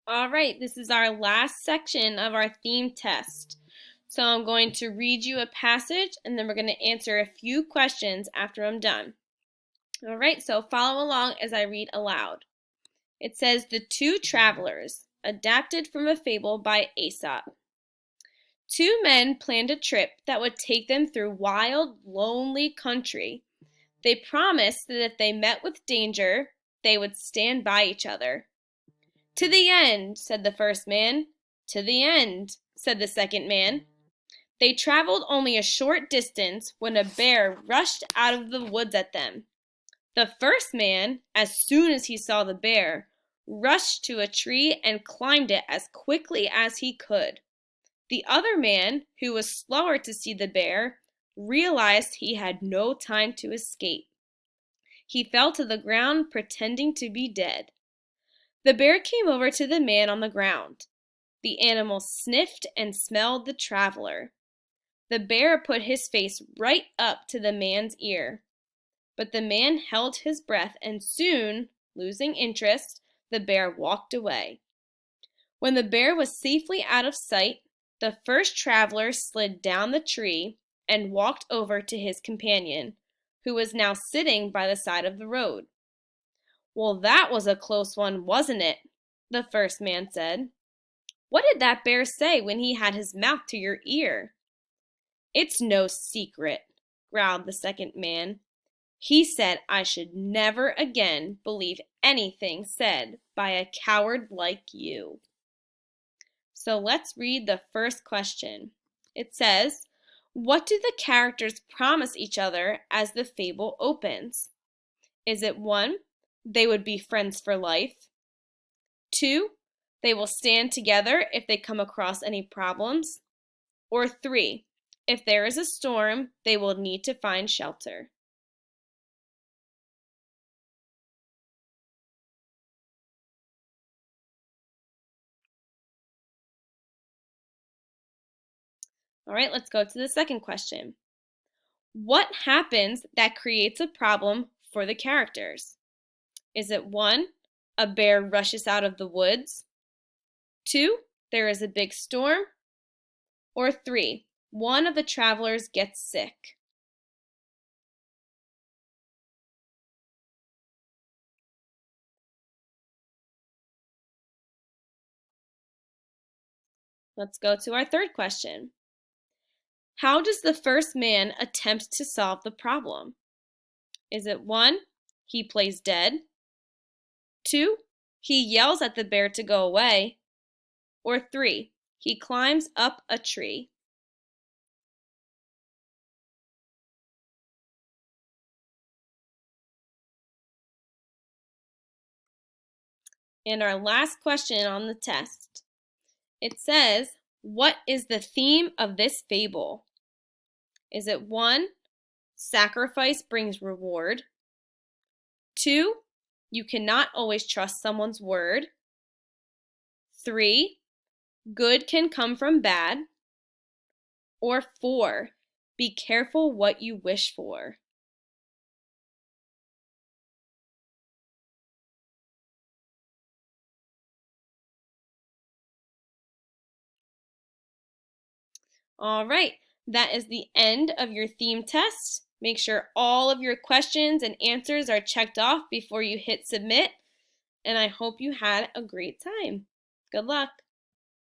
All right, this is our last section of our theme test. So I'm going to read you a passage and then we're going to answer a few questions after I'm done. All right, so follow along as I read aloud. It says, The Two Travelers, adapted from a fable by Aesop. Two men planned a trip that would take them through wild, lonely country. They promised that if they met with danger, they would stand by each other. To the end, said the first man. To the end, said the second man. They traveled only a short distance when a bear rushed out of the woods at them. The first man, as soon as he saw the bear, rushed to a tree and climbed it as quickly as he could. The other man, who was slower to see the bear, realized he had no time to escape. He fell to the ground pretending to be dead. The bear came over to the man on the ground. The animal sniffed and smelled the traveler. The bear put his face right up to the man's ear. But the man held his breath and soon, losing interest, the bear walked away. When the bear was safely out of sight, the first traveler slid down the tree and walked over to his companion, who was now sitting by the side of the road. Well, that was a close one, wasn't it? The first man said. What did that bear say when he had his mouth to your ear? It's no secret, growled the second man. He said I should never again believe anything said by a coward like you. So let's read the first question. It says, what do the characters promise each other as the fable opens? Is it 1, they would be friends for life? 2, they will stand together if they come across any problems? Or 3, if there is a storm, they will need to find shelter? All right, let's go to the second question. What happens that creates a problem for the characters? Is it 1, a bear rushes out of the woods? 2, there is a big storm? Or 3, one of the travelers gets sick? Let's go to our third question. How does the first man attempt to solve the problem? Is it 1, he plays dead? 2, he yells at the bear to go away? Or 3, he climbs up a tree? And our last question on the test. It says, what is the theme of this fable? Is it 1, sacrifice brings reward? 2, you cannot always trust someone's word? 3, good can come from bad? Or 4, be careful what you wish for? All right, that is the end of your theme test. Make sure all of your questions and answers are checked off before you hit submit, and I hope you had a great time. Good luck.